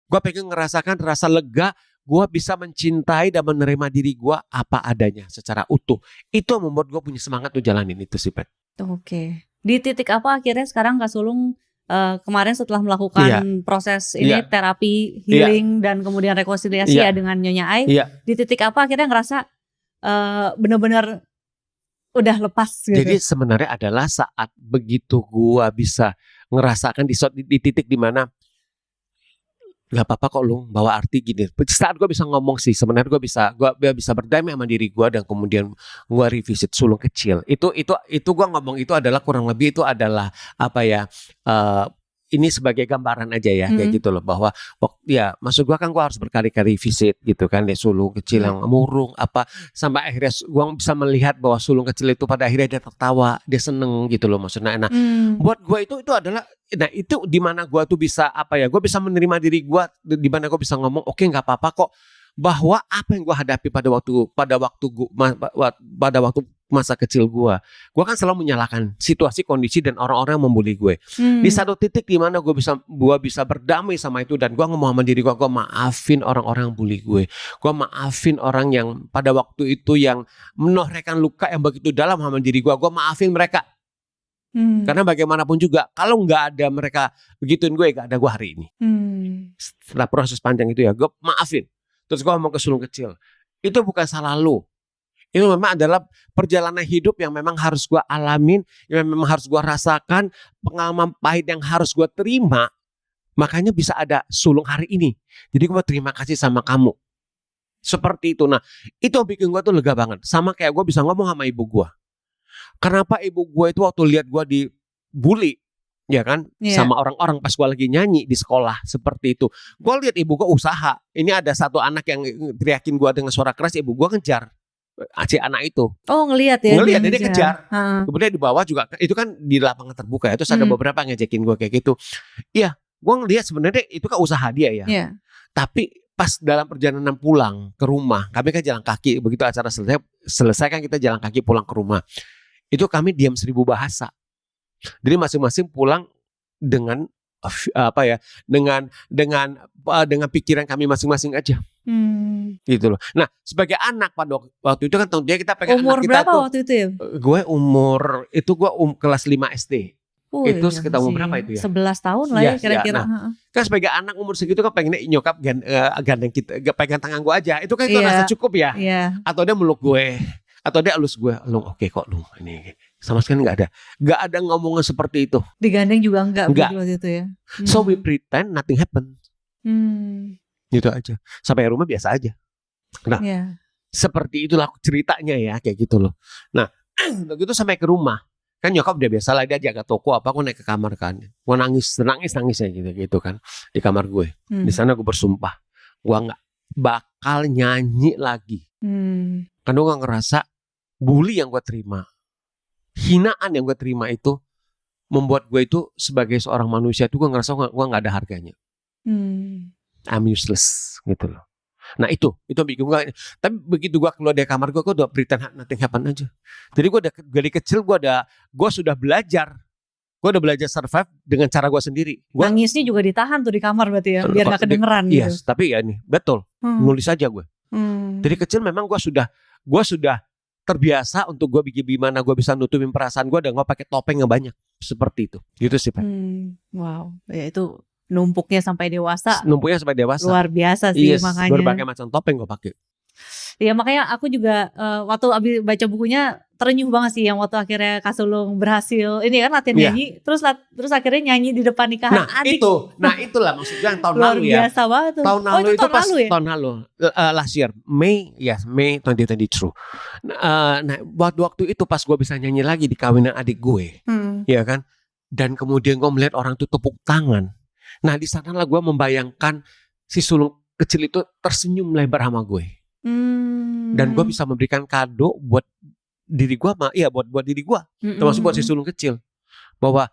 Gue pengen ngerasakan rasa lega, gue bisa mencintai dan menerima diri gue apa adanya secara utuh. Itu yang membuat gue punya semangat tuh jalanin itu sih, Pet. Oke. Di titik apa akhirnya sekarang Kak Sulung kemarin setelah melakukan proses ini terapi healing dan kemudian rekonsiliasi ya dengan Nyonya Ai, di titik apa akhirnya ngerasa benar-benar udah lepas gitu? Jadi sebenarnya adalah saat begitu gua bisa ngerasakan di titik dimana gak apa-apa kok lu bawa arti gini. Saat gua bisa ngomong sih sebenarnya gua bisa berdamai sama diri gua dan kemudian gua revisit sulung kecil. Itu gua ngomong itu adalah kurang lebih itu adalah ini sebagai gambaran aja ya kayak gitu loh, bahwa ya maksud gua kan gua harus berkali-kali visit gitu kan, deh sulung kecil yang murung apa, sampai akhirnya gua bisa melihat bahwa sulung kecil itu pada akhirnya dia tertawa, dia seneng gitu loh maksudnya. Nah, buat gua itu adalah, nah itu di mana gua tuh bisa gua bisa menerima diri gua, di mana gua bisa ngomong oke, nggak apa-apa kok, bahwa apa yang gua hadapi pada waktu masa kecil gue kan selalu menyalahkan situasi, kondisi dan orang-orang yang membuli gue. Di satu titik di mana gue bisa berdamai sama itu dan gue ngomong sama diri gue maafin orang-orang yang bully gue maafin orang yang pada waktu itu yang menorehkan luka yang begitu dalam sama diri gue maafin mereka. Karena bagaimanapun juga kalau nggak ada mereka begituin gue, nggak ada gue hari ini. Setelah proses panjang itu ya gue maafin. Terus gue ngomong ke sulung kecil, itu bukan salah lu. Itu memang adalah perjalanan hidup yang memang harus gue alamin, yang memang harus gue rasakan, pengalaman pahit yang harus gue terima. Makanya bisa ada sulung hari ini. Jadi gue terima kasih sama kamu. Seperti itu. Nah, itu yang bikin gue tuh lega banget. Sama kayak gue bisa ngomong sama ibu gue. Kenapa ibu gue itu waktu lihat gue dibully, ya kan, sama orang-orang pas gue lagi nyanyi di sekolah seperti itu. Gue lihat ibu gue usaha. Ini ada satu anak yang teriakin gue dengan suara keras, ibu gue ngejar si anak itu. Oh, ngelihat ya? Ngelihat dia kejar. Kemudian di bawah juga itu kan di lapangan terbuka ya. Terus ada beberapa ngejekin gue kayak gitu. Iya, gue ngelihat sebenarnya itu kan usaha dia ya. Tapi pas dalam perjalanan pulang ke rumah, kami kan jalan kaki. Begitu acara selesai kan kita jalan kaki pulang ke rumah. Itu kami diam 1000 bahasa. Jadi masing-masing pulang dengan dengan pikiran kami masing-masing aja. Gitu loh. Nah, sebagai anak pada waktu itu kan tentunya kita pengen umur anak kita berapa tuh, waktu itu ya? Gue kelas 5 SD. Itu sekitar umur berapa itu ya? 11 tahun lah ya kira-kira. Nah, kan sebagai anak umur segitu kan pengennya nyokap gandeng kita, pegang tangan gue aja. Itu kan itu rasa cukup ya. Atau dia meluk gue, atau dia elus gue, lu oke kok lu ini. Sama sekali nggak ada ngomongan seperti itu. Digandeng juga enggak. Waktu itu ya. So we pretend nothing happened. Gitu aja. Sampai rumah biasa aja. Nah, seperti itulah ceritanya ya kayak gitu loh. Nah, begitu sampai ke rumah, kan nyokap udah biasa lah, dia jaga toko apa, aku naik ke kamar kan, gue nangis ya gitu kan di kamar gue. Di sana gue bersumpah, gue nggak bakal nyanyi lagi. Karena gue ngerasa bully yang gue terima, hinaan yang gue terima itu membuat gue itu sebagai seorang manusia itu gue ngerasa gue nggak ada harganya. I'm useless gitu loh. Nah itu bikin gue. Tapi begitu gue keluar dari kamar gue udah pretend nothing happen aja. Jadi gue dari kecil gue sudah belajar survive dengan cara gue sendiri. Nangisnya juga ditahan tuh di kamar berarti ya, biar nggak kedengeran gitu. Yes, tapi ya nih betul, nulis aja gue. Dari kecil memang gue sudah terbiasa untuk gue gimana gue bisa nutupin perasaan gue dan gue pakai topeng yang banyak seperti itu. Gitu sih Pak. Wow, ya itu. Numpuknya sampai dewasa. Luar biasa sih makanya. Berbagai macam topeng gue pakai. Iya makanya aku juga waktu abis baca bukunya terenyuh banget sih yang waktu akhirnya Kak Sulung berhasil ini kan latihan nyanyi, terus akhirnya nyanyi di depan nikahan adik. Itulah maksudnya yang tahun luar lalu ya. Luar biasa banget tuh. Tahun lalu itu pas ya? Tahun lalu last year May 2022. Nah waktu itu pas gue bisa nyanyi lagi di kawinan adik gue, ya kan. dan kemudian gue melihat orang itu tepuk tangan. Nah di sanalah gue membayangkan si sulung kecil itu tersenyum lebar sama gue. Dan gue bisa memberikan kado buat diri gue, buat diri gue, termasuk buat si sulung kecil. Bahwa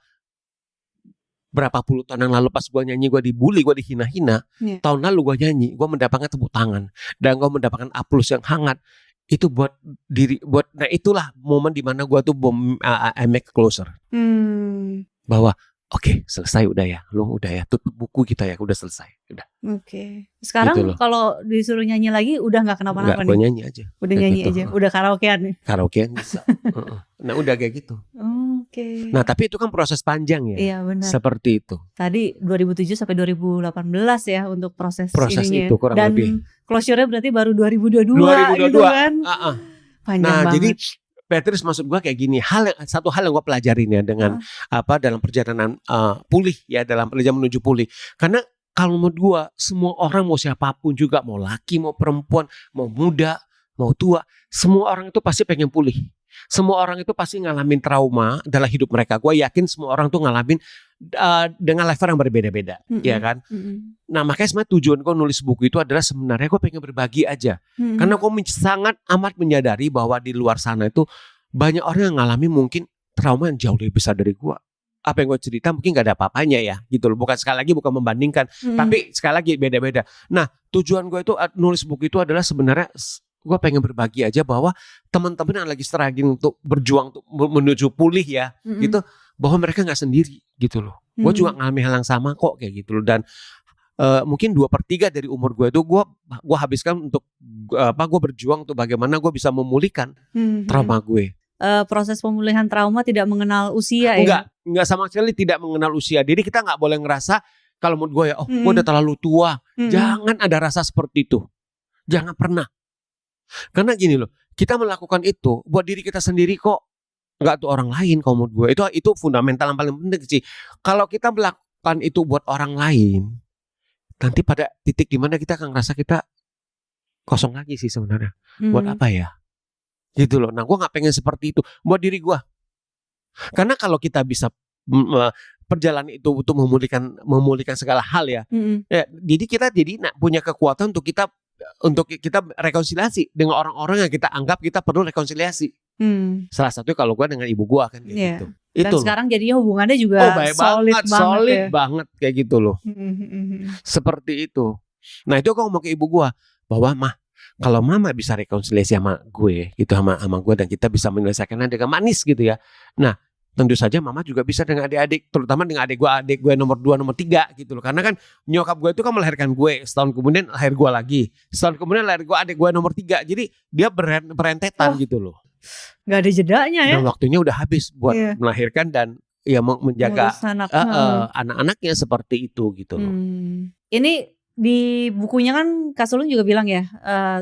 berapa puluh tahun yang lalu pas gue nyanyi, gue dibully, gue dihina-hina. Tahun lalu gue nyanyi, gue mendapatkan tepuk tangan dan gue mendapatkan aplaus yang hangat. Itu buat nah itulah momen dimana gue tuh I make closer. Bahwa oke, selesai udah ya, lu udah ya, tutup buku kita ya, udah selesai, udah. Oke. Sekarang Gitu kalau disuruh nyanyi lagi udah nggak kenapa-napa nih? Gue nyanyi aja. Udah nyanyi gitu. aja, udah karaokean nih? Karaokean bisa. Nah udah kayak gitu. Oke. Nah tapi itu kan proses panjang ya. Iya benar. Seperti itu. Tadi 2007 sampai 2018 ya untuk proses ininya. Itu kurang lebih. Dan closure-nya berarti baru 2022 gitu kan. Panjang nah banget. jadi Patrice, maksud gue kayak gini, satu hal yang gue pelajarin ya dengan dalam perjalanan pulih ya, dalam perjalanan menuju pulih. Karena kalau menurut gue semua orang, mau siapapun juga, mau laki mau perempuan, mau muda mau tua, semua orang itu pasti pengen pulih. Semua orang itu pasti ngalamin trauma dalam hidup mereka. Gue yakin semua orang tuh ngalamin dengan level yang berbeda-beda, ya kan? Nah makanya sebenarnya tujuan gue nulis buku itu adalah sebenarnya gue pengen berbagi aja. Karena gue sangat amat menyadari bahwa di luar sana itu banyak orang yang ngalami mungkin trauma yang jauh lebih besar dari gue. Apa yang gue cerita mungkin gak ada apa-apanya ya, gitu loh. Bukan sekali lagi, bukan membandingkan, tapi sekali lagi beda-beda. Nah tujuan gue itu nulis buku itu adalah sebenarnya gue pengen berbagi aja bahwa teman-teman yang lagi struggling untuk berjuang untuk menuju pulih ya, gitu, bahwa mereka nggak sendiri gitu loh. Gue juga ngalami hal yang sama kok kayak gitu loh. Dan mungkin 2/3 dari umur gue itu gue habiskan untuk gue berjuang untuk bagaimana gue bisa memulihkan trauma gue. Proses pemulihan trauma tidak mengenal usia ya? Enggak sama sekali tidak mengenal usia. Jadi kita nggak boleh ngerasa kalau menurut gue ya, gue udah terlalu tua. Jangan ada rasa seperti itu. Jangan pernah. Karena gini loh, kita melakukan itu buat diri kita sendiri kok, nggak tuh orang lain. Kalau menurut gue itu fundamental yang paling penting sih. Kalau kita melakukan itu buat orang lain, nanti pada titik dimana kita akan ngerasa kita kosong lagi sih sebenarnya. Buat apa ya? Gitu loh. Nah gue nggak pengen seperti itu buat diri gue. Karena kalau kita bisa perjalanan itu untuk memulihkan segala hal ya, jadi kita punya kekuatan untuk kita rekonsiliasi dengan orang-orang yang kita anggap kita perlu rekonsiliasi. Salah satunya kalau gue dengan ibu gue kan kayak gitu. Dan itu sekarang jadinya hubungannya juga solid banget kayak gitu loh. Seperti itu. Nah itu gue ngomong ke ibu gue bahwa mah, kalau mama bisa rekonsiliasi sama gue gitu, sama gue, dan kita bisa menyelesaikannya dengan manis gitu ya. Nah tentu saja mama juga bisa dengan adik-adik, terutama dengan adik gue nomor 2, nomor 3 gitu loh. Karena kan nyokap gue itu kan melahirkan gue, setahun kemudian lahir gue lagi, setahun kemudian lahir gue adik gue nomor 3. Jadi dia berentetan gitu loh. Gak ada jedanya ya. Dan waktunya udah habis buat melahirkan dan ya menjaga anak-anaknya seperti itu gitu loh. Ini di bukunya kan Kak Sulung juga bilang ya,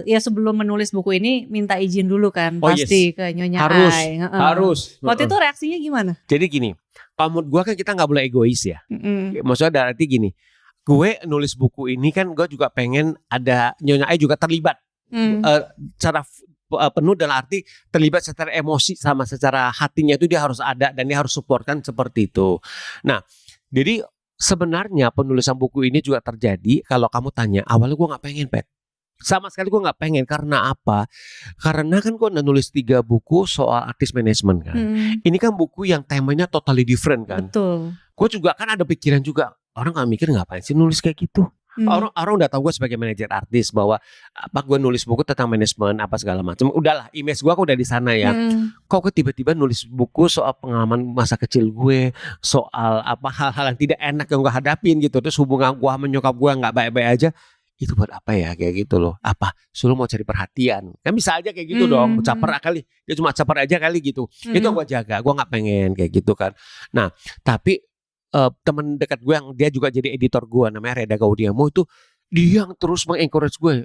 ya sebelum menulis buku ini minta izin dulu kan, pasti ke Nyonya Ai. Harus. Waktu itu reaksinya gimana? Jadi gini, kalau menurut gue kan kita nggak boleh egois ya. Maksudnya berarti gini, gue nulis buku ini kan gue juga pengen ada Nyonya Ai juga terlibat secara penuh, dalam arti terlibat secara emosi sama secara hatinya itu dia harus ada dan dia harus support kan, seperti itu. Nah, jadi sebenarnya penulisan buku ini juga terjadi. Kalau kamu tanya, awalnya gue gak pengen, Pet. Sama sekali gue gak pengen. Karena apa? Karena kan gue udah nulis 3 buku soal artist management kan. Ini kan buku yang temanya totally different kan. Betul. Gue juga kan ada pikiran juga, orang gak mikir ngapain sih nulis kayak gitu. Orang udah tahu gue sebagai manajer artis, bahwa gue nulis buku tentang manajemen apa segala macam. Udahlah, image gue udah di sana ya. Kok tiba-tiba nulis buku soal pengalaman masa kecil gue, soal hal-hal yang tidak enak yang gue hadapin gitu. Terus hubungan gue sama nyokap gue nggak baik-baik aja. Itu buat apa ya, kayak gitu loh. Apa? Sulung mau cari perhatian? Kan bisa aja kayak gitu dong. Caper kali. Dia cuma caper aja kali gitu. Itu gue jaga. Gue nggak pengen kayak gitu kan. Nah, tapi teman dekat gue yang dia juga jadi editor gue, namanya Reda Gaudiamo, itu dia yang terus mengencourage gue,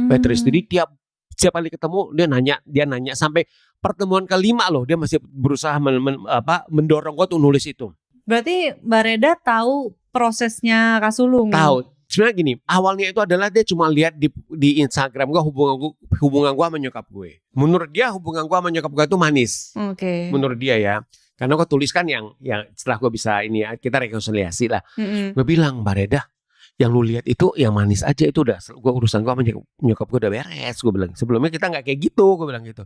Patrice. Jadi tiap kali ketemu dia nanya sampai pertemuan ke-5 loh, dia masih berusaha mendorong gue untuk nulis itu. Berarti Mbak Reda tahu prosesnya Kak Sulung? Tahu. Sebenarnya gini, awalnya itu adalah dia cuma lihat di Instagram gue hubungan gue sama nyokap gue. Menurut dia hubungan gue sama nyokap gue itu manis. Menurut dia ya. Karena gue tuliskan yang setelah gue bisa ini ya, kita rekonsiliasi lah. Gue bilang, Mbak Reda, yang lu lihat itu yang manis aja, itu udah gue urusan gue sama nyokap gue udah beres. Gue bilang sebelumnya kita nggak kayak gitu, gue bilang gitu.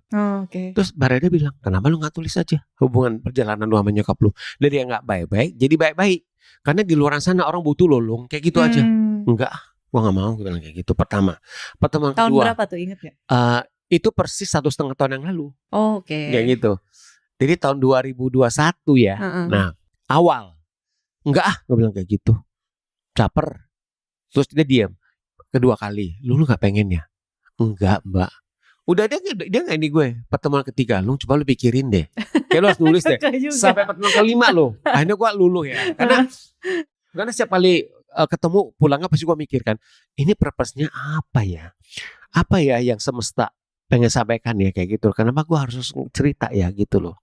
Terus Mbak Reda bilang, kenapa lu nggak tulis aja hubungan perjalanan lu sama nyokap lu? Dari yang nggak baik-baik jadi baik-baik. Karena di luar sana orang butuh lolong kayak gitu aja. Enggak, gue nggak mau, gue bilang kayak gitu. Pertama tahun kedua, berapa tuh, inget gak? Itu persis 1,5 tahun yang lalu. Kayak gitu. Jadi tahun 2021 ya. Nah awal enggak gue bilang kayak gitu, caper. Terus dia diam. Kedua kali, lu gak pengen ya? Enggak mbak. Udah dia gak ini gue. Pertemuan ketiga, lu coba lu pikirin deh. Kayak lu harus nulis deh. Sampai pertemuan kelima lo. Akhirnya gue luluh ya. Karena setiap kali ketemu pulangnya pasti gue mikirkan, ini purpose-nya apa ya? Apa ya yang semesta pengen sampaikan ya kayak gitu. Kenapa gue harus cerita ya gitu loh.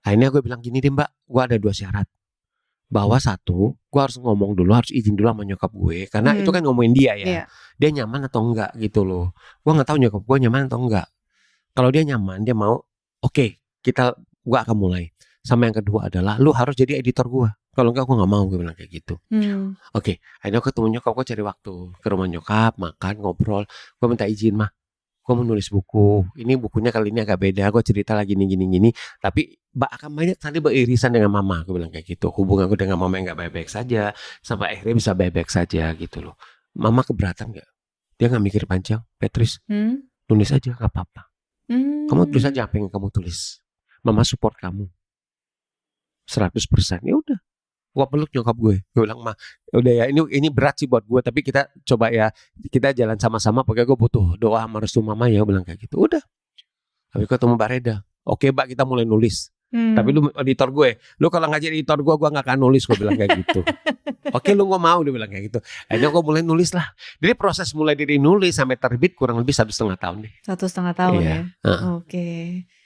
Akhirnya gue bilang gini deh mbak, gue ada 2 syarat. Bahwa satu, gue harus ngomong dulu, harus izin dulu sama nyokap gue. Karena itu kan ngomongin dia ya. Dia nyaman atau enggak gitu loh. Gue gak tahu nyokap gue nyaman atau enggak. Kalau dia nyaman, dia mau, oke, gue akan mulai. Sama yang kedua adalah, lu harus jadi editor gue. Kalau enggak, gue gak mau, gue bilang kayak gitu. Oke, akhirnya ketemu nyokap, gue cari waktu. Ke rumah nyokap, makan, ngobrol. Gue minta izin mah. Gue mau nulis buku. Ini bukunya kali ini agak beda. Gue cerita lagi gini. Tapi akan banyak tadi beririsan dengan mama. Gue bilang kayak gitu. Hubungan gue dengan mama yang gak baik-baik saja. Sampai akhirnya bisa baik-baik saja gitu loh. Mama keberatan gak? Dia gak mikir panjang. Petrus, tulis aja gak apa-apa. Kamu tulis aja apa yang kamu tulis. Mama support kamu 100%. Ya udah. Gue peluk nyokap gue bilang, ma udah ya ini berat sih buat gue, tapi kita coba ya, kita jalan sama-sama, pokoknya gue butuh doa sama restu mama ya, bilang kayak gitu. Udah. Tapi ketemu Mbak Reda, oke mbak kita mulai nulis. Tapi lu editor gue, lu kalau nggak jadi editor gue nggak akan nulis, gue bilang kayak gitu. Oke lu gak mau, dia bilang kayak gitu. Akhirnya gue mulai nulis lah. Jadi proses mulai dari nulis sampai terbit kurang lebih 1,5 tahun deh. 1,5 tahun ya. Oke.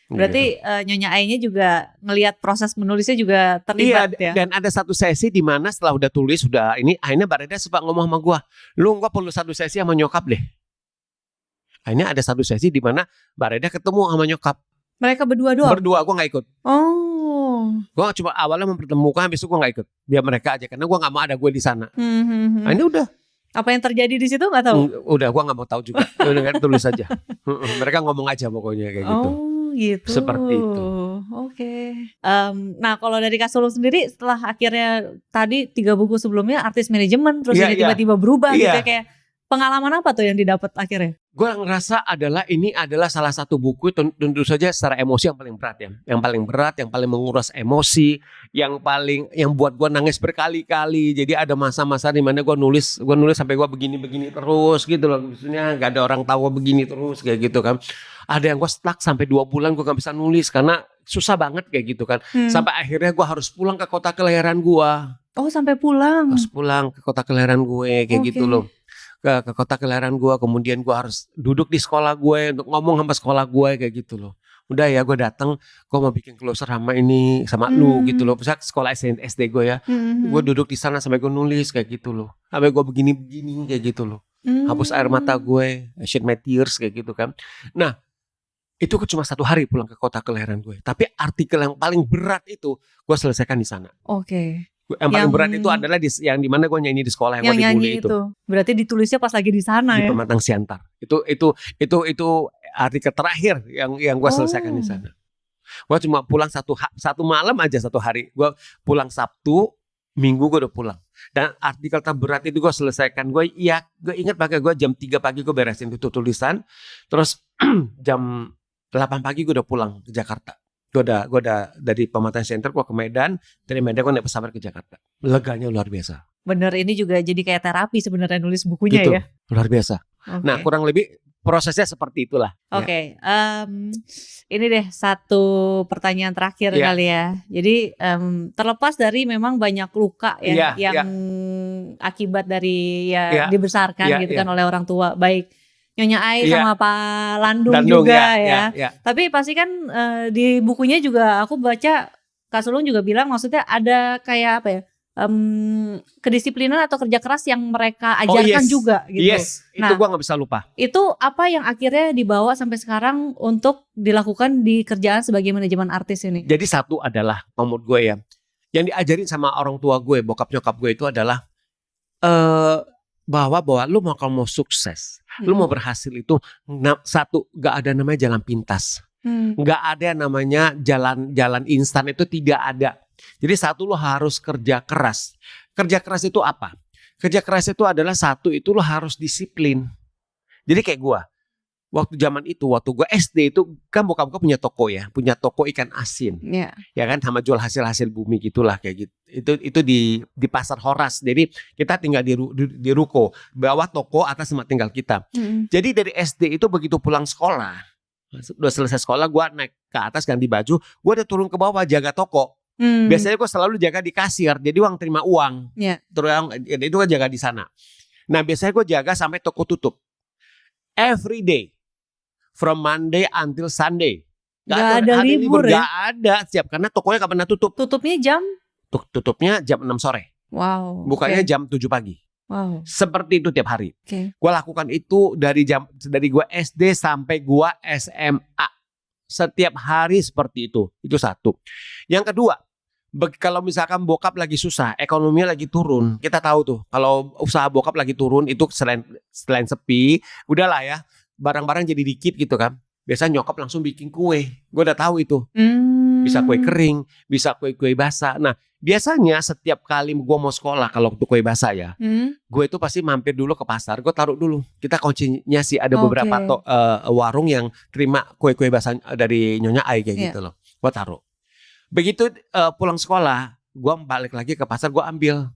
Berarti Nyonya Ainya juga ngelihat proses menulisnya juga terlibat ya. Dan ada satu sesi di mana setelah udah tulis udah ini, akhirnya Mbak Reda sempat ngomong sama gue, lu gak perlu satu sesi sama nyokap deh. Akhirnya ada satu sesi di mana Mbak Reda ketemu sama nyokap. Mereka berdua doang? Berdua, gue gak ikut. Gue cuma awalnya mempertemukan, habis itu gue gak ikut. Biar mereka aja, karena gue gak mau ada gue di sana. Akhirnya udah. Apa yang terjadi di situ gak tahu? Udah, gue gak mau tahu juga. Udah tulis aja. Mereka ngomong aja pokoknya kayak gitu. Gitu. Seperti itu. Oke. Nah kalau dari Kak Sulung sendiri, setelah akhirnya tadi 3 buku sebelumnya artis manajemen, terus ini tiba-tiba berubah gitu ya, kayak pengalaman apa tuh yang didapat akhirnya? Gue ngerasa ini adalah salah satu buku tentu saja secara emosi yang paling berat ya. Yang paling berat, yang paling menguras emosi, yang buat gue nangis berkali-kali. Jadi ada masa-masa di mana gue nulis sampai gue begini-begini terus gitu loh. Maksudnya gak ada orang tahu gue begini terus kayak gitu kan. Ada yang gue stuck sampai 2 bulan gue gak bisa nulis karena susah banget kayak gitu kan. Sampai akhirnya gue harus pulang ke kota kelahiran gue. Oh sampai pulang? Harus pulang ke kota kelahiran gue kayak gitu loh. Ke kota kelahiran gue, kemudian gue harus duduk di sekolah gue untuk ngomong sama sekolah gue kayak gitu loh. Udah ya gue datang, gue mau bikin closer sama lu gitu loh. Misalnya sekolah SD gue ya, gue duduk di sana sampai gue nulis kayak gitu loh. Sampai gue begini-begini kayak gitu loh. Hapus air mata gue, shed my tears kayak gitu kan. Nah itu cuma 1 hari pulang ke kota kelahiran gue. Tapi artikel yang paling berat itu gue selesaikan di sana. Oke. Yang paling berat itu adalah yang dimana gue nyanyi di sekolah yang gue dibully itu. Berarti ditulisnya pas lagi di sana di ya? Di Pematang Siantar. Itu artikel terakhir yang gue selesaikan di sana. Gue cuma pulang satu malam aja 1 hari. Gue pulang Sabtu, Minggu gue udah pulang. Dan artikel terberat itu gue selesaikan. Gue ingat pakai gue jam 3 pagi gue beresin itu tulisan. Terus jam 8 pagi gue udah pulang ke Jakarta. Gue udah dari Pematang Center gue ke Medan, dari Medan gue naik pesawat ke Jakarta. Leganya luar biasa. Bener, ini juga jadi kayak terapi sebenarnya nulis bukunya gitu, ya. Luar biasa. Okay. Nah kurang lebih prosesnya seperti itulah. Oke. Ini deh satu pertanyaan terakhir kali ya. Jadi terlepas dari memang banyak luka yang akibat dari dibesarkan gitu kan oleh orang tua, baik Nyonya Ai sama Pak Landung juga ya. Tapi pasti kan di bukunya juga aku baca Kak Sulung juga bilang maksudnya ada kayak apa ya, kedisiplinan atau kerja keras yang mereka ajarkan juga gitu. Yes, itu gue nggak bisa lupa. Itu apa yang akhirnya dibawa sampai sekarang untuk dilakukan di kerjaan sebagai manajemen artis ini? Jadi satu adalah menurut gue ya, yang diajarin sama orang tua gue, bokap nyokap gue itu adalah bahwa lu kalau mau sukses, lu mau berhasil itu satu, gak ada namanya jalan pintas, gak ada namanya jalan instan, itu tidak ada. Jadi satu, lu harus kerja keras. Kerja keras itu apa? Kerja keras itu adalah satu, itu lu harus disiplin. Jadi kayak gue, waktu gue SD itu kan bokap gue punya toko ikan asin, ya kan, sama jual hasil bumi gitulah kayak gitu. Itu di pasar Horas. Jadi kita tinggal di ruko, bawah toko, atas tempat tinggal kita. Jadi dari SD itu begitu pulang sekolah, udah selesai sekolah, gue naik ke atas ganti baju, gue udah turun ke bawah jaga toko. Biasanya gue selalu jaga di kasir, jadi uang terima uang, terus itu gue jaga di sana. Nah biasanya gue jaga sampai toko tutup, every day. From Monday until Sunday. Gak ada libur ya? Gak ada, siap, karena tokonya gak pernah tutup. Tutupnya jam? Tutupnya jam 6 sore. Wow. Bukanya jam 7 pagi. Wow. Seperti itu tiap hari. Gue lakukan itu dari gue SD sampai gue SMA. Setiap hari seperti itu. Itu satu. Yang kedua, kalau misalkan bokap lagi susah, ekonominya lagi turun, kita tahu tuh kalau usaha bokap lagi turun itu selain sepi, udahlah ya, barang-barang jadi dikit gitu kan. Biasanya nyokap langsung bikin kue. Gue udah tahu itu. Bisa kue kering, bisa kue basah. Nah biasanya setiap kali gue mau sekolah, kalau untuk kue basah ya, gue itu pasti mampir dulu ke pasar. Gue taruh dulu. Kita kuncinya sih ada beberapa warung yang terima kue-kue basah dari Nyonya Ai kayak gitu loh. Gue taruh. Begitu pulang sekolah, gue balik lagi ke pasar, gue ambil,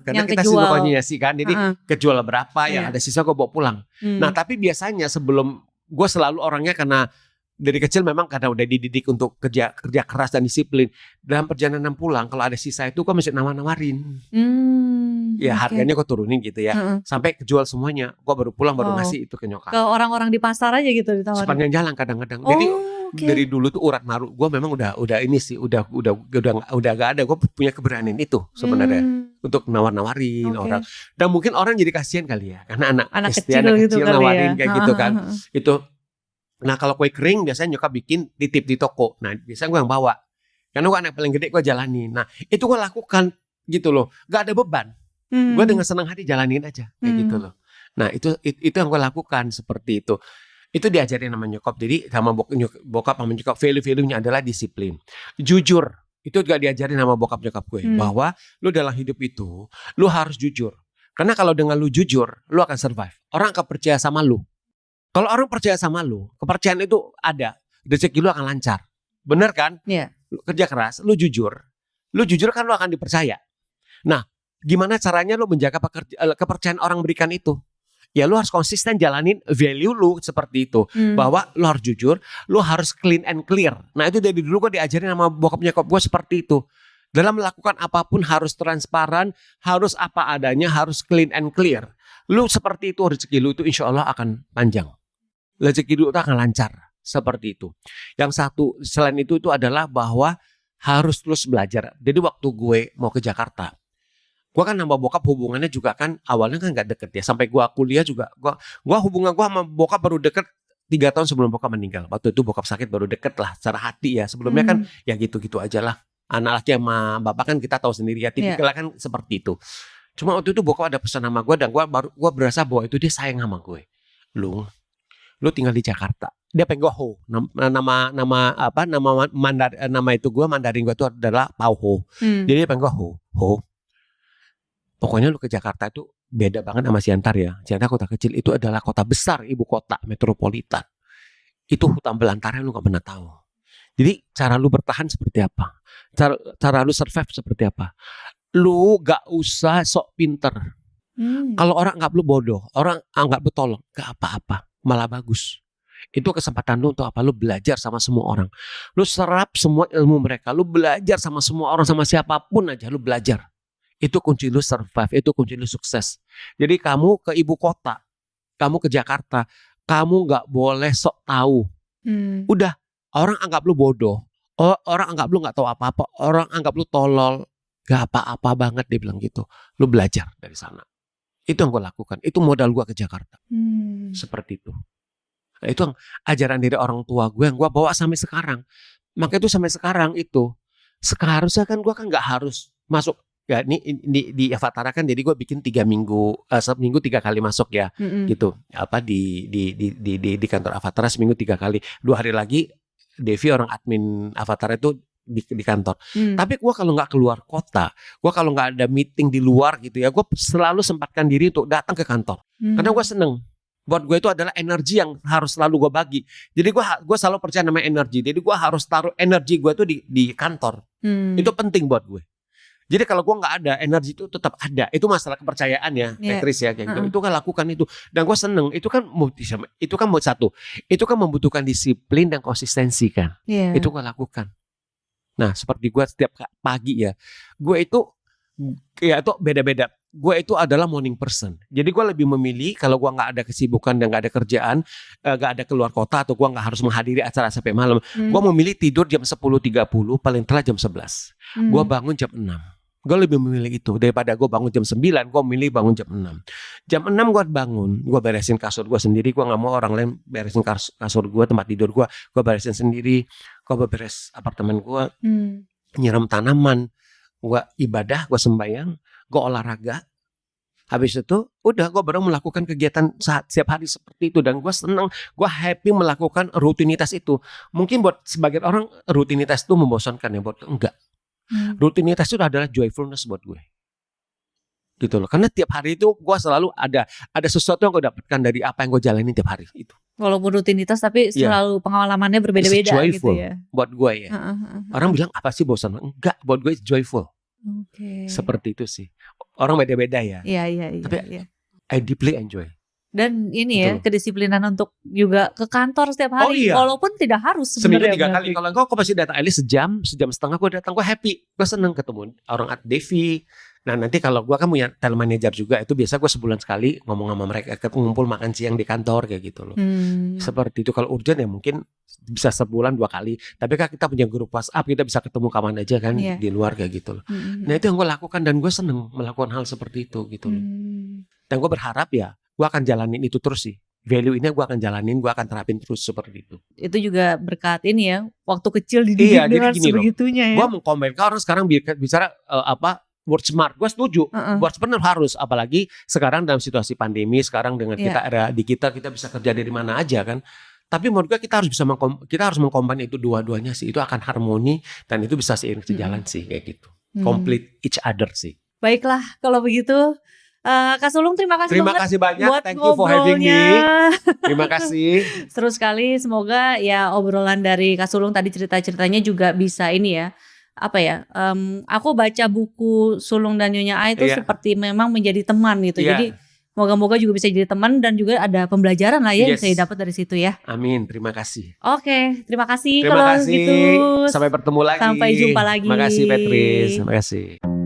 karena kita sih koordinasi kan, jadi kejual berapa, yang ada sisa gue bawa pulang. Nah tapi biasanya sebelum, gue selalu orangnya karena dari kecil memang karena udah dididik untuk kerja keras dan disiplin. Dalam perjalanan pulang, kalau ada sisa itu gue mesti nawarin. Ya harganya gue turunin gitu ya, sampai kejual semuanya, gue baru pulang baru ngasih itu ke nyokap. Ke orang-orang di pasar aja gitu ditawarin. Sepanjang jalan kadang-kadang. Jadi dari dulu tuh urat maruk gue memang udah ini sih, udah gak ada. Gue punya keberanian itu sebenarnya untuk nawarin orang. Dan mungkin orang jadi kasihan kali ya, karena anak kecil gitu nawarin kayak gitu kan. Itu. Nah kalau kue kering biasanya nyokap bikin titip di toko. Nah biasanya gue yang bawa, karena gue anak paling gede, gue jalanin. Nah itu gue lakukan gitu loh, gak ada beban. Gue dengan senang hati jalanin aja kayak gitu loh. Nah itu yang gue lakukan seperti itu. Itu diajarin sama nyokap. Jadi sama bokap sama nyokap, value-nya adalah disiplin, jujur. Itu juga diajarin sama bokap nyokap gue, bahwa lu dalam hidup itu lu harus jujur. Karena kalau dengan lu jujur, lu akan survive. Orang akan percaya sama lu. Kalau orang percaya sama lu, kepercayaan itu ada, rezeki lu akan lancar. Bener kan? Lu kerja keras, lu jujur kan lu akan dipercaya. Nah, gimana caranya lu menjaga kepercayaan orang berikan itu? Ya lu harus konsisten jalanin value lu seperti itu. Bahwa lu harus jujur, lu harus clean and clear. Nah itu dari dulu gue diajarin sama bokap nyokap gue seperti itu. Dalam melakukan apapun harus transparan, harus apa adanya, harus clean and clear. Lu seperti itu, rezeki lu itu insya Allah akan panjang. Rezeki lu itu akan lancar. Seperti itu. Yang satu selain itu adalah bahwa harus terus belajar. Jadi waktu gue mau ke Jakarta, gue kan sama bokap hubungannya juga kan awalnya kan gak deket ya. Sampai gue kuliah juga hubungan gue sama bokap baru deket 3 tahun sebelum bokap meninggal. Waktu itu bokap sakit baru deket lah secara hati ya. Sebelumnya kan ya gitu-gitu aja lah. Anak laki sama bapak kan kita tahu sendiri ya, tipikalnya kan seperti itu. Cuma waktu itu bokap ada pesan sama gue, dan gue berasa bahwa itu dia sayang sama gue. Lu tinggal di Jakarta. Dia pengen gue Ho. Nama itu gue Mandarin gue itu adalah Pau Ho. Jadi dia pengen gue Ho. Pokoknya lu ke Jakarta itu beda banget sama Siantar ya. Siantar kota kecil, itu adalah kota besar, ibu kota, metropolitan. Itu hutan belantara lu gak pernah tahu. Jadi cara lu bertahan seperti apa? Cara lu survive seperti apa? Lu gak usah sok pinter. Kalau orang anggap lu bodoh, orang anggap lu tolong, gak apa-apa, malah bagus. Itu kesempatan lu untuk apa? Lu belajar sama semua orang. Lu serap semua ilmu mereka. Lu belajar sama semua orang, sama siapapun aja lu belajar. Itu kunci lu survive, itu kunci lu sukses. Jadi kamu ke ibu kota, kamu ke Jakarta, kamu gak boleh sok tahu. Udah, orang anggap lu bodoh, orang anggap lu gak tahu apa-apa, orang anggap lu tolol. Gak apa-apa banget dia bilang gitu. Lu belajar dari sana. Itu yang gue lakukan. Itu modal gue ke Jakarta. Seperti itu. Nah, itu yang ajaran dari orang tua gue yang gue bawa sampai sekarang. Maka itu sampai sekarang itu. Seharusnya kan gue kan gak harus masuk. Ya ini di Avatara kan jadi gue bikin 3 minggu, seminggu 3 kali masuk ya. Gitu. Apa di kantor Avatara seminggu 3 kali. 2 hari lagi Devi orang admin Avatara itu di kantor. Tapi gue kalau nggak keluar kota, gue kalau nggak ada meeting di luar gitu ya, gue selalu sempatkan diri untuk datang ke kantor. Karena gue seneng. Buat gue itu adalah energi yang harus selalu gue bagi. Jadi gue selalu percaya namanya energi. Jadi gue harus taruh energi gue itu di kantor. Itu penting buat gue. Jadi kalau gue nggak ada, energi itu tetap ada. Itu masalah kepercayaan ya, Petris ya kayak gitu. Itu kan lakukan itu. Dan gue seneng. Itu kan satu. Itu kan membutuhkan disiplin dan konsistensi kan. Itu gue lakukan. Nah seperti gue setiap pagi ya, gue itu ya itu beda-beda. Gue itu adalah morning person. Jadi gue lebih memilih kalau gue nggak ada kesibukan dan nggak ada kerjaan, nggak ada keluar kota atau gue nggak harus menghadiri acara sampai malam. Gue memilih tidur jam 10.30 paling telat jam 11. Gue bangun jam 6. Gue lebih memilih itu daripada gue bangun jam 9. Gue memilih bangun jam 6. Jam 6 gue bangun, gue beresin kasur gue sendiri. Gue nggak mau orang lain beresin kasur gue, tempat tidur gue. Gue beresin sendiri. Gue beres apartemen gue, nyiram tanaman, gue ibadah, gue sembahyang, gue olahraga. Habis itu udah gue baru melakukan kegiatan setiap hari seperti itu. Dan gue senang, gue happy melakukan rutinitas itu. Mungkin buat sebagian orang rutinitas itu membosankan ya, buat enggak. Rutinitas itu adalah joyfulness buat gue. Gitu loh. Karena tiap hari itu gue selalu ada sesuatu yang gue dapatkan dari apa yang gue jalani tiap hari itu. Walaupun rutinitas tapi selalu pengalamannya berbeda-beda gitu ya. Buat gue ya. Orang bilang apa sih bosan? Enggak, buat gue joyful. Seperti itu sih. Orang beda-beda ya. Iya. Tapi I deeply enjoy. Dan ini ya kedisiplinan untuk juga ke kantor setiap hari. Walaupun tidak harus sebenarnya. Seminggu 3 kali. Kalau engkau pasti datang at least sejam setengah gue datang. Gue happy. Gue seneng ketemu orang at Devi. Nah nanti kalau gue kan punya talent manager juga. Itu biasa gue sebulan sekali ngomong sama mereka. Ngumpul makan siang di kantor kayak gitu loh. Seperti itu. Kalau urgent ya mungkin bisa sebulan 2 kali. Tapi kan kita punya grup WhatsApp. Kita bisa ketemu kapan aja kan di luar kayak gitu loh. Nah itu yang gue lakukan. Dan gue seneng melakukan hal seperti itu gitu loh. Dan gue berharap ya gue akan jalanin itu terus sih. Value ini gue akan jalanin, gue akan terapin terus seperti itu. Itu juga berkat ini ya, waktu kecil dididik dengan sebegitunya ya. Gue mengkomen, kalau orang sekarang bicara word smart, gue setuju. Word smart harus, apalagi sekarang dalam situasi pandemi, sekarang dengan kita era digital, kita bisa kerja dari mana aja kan. Tapi menurut gue kita harus mengkombin itu dua-duanya sih. Itu akan harmoni dan itu bisa seiring sejalan sih kayak gitu. Complete each other sih. Baiklah kalau begitu. Kak Sulung terima kasih banyak buat thank you for having me. Terima kasih. Seru sekali, semoga ya obrolan dari Kak Sulung tadi cerita-ceritanya juga bisa ini ya. Apa ya? Aku baca buku Sulung dan Nyonya A itu seperti memang menjadi teman gitu. Jadi moga-moga juga bisa jadi teman dan juga ada pembelajaran lah ya yang saya dapat dari situ ya. Amin, terima kasih. Oke, terima kasih kalau gitu. Sampai bertemu lagi. Sampai jumpa lagi. Terima kasih Petris, terima kasih.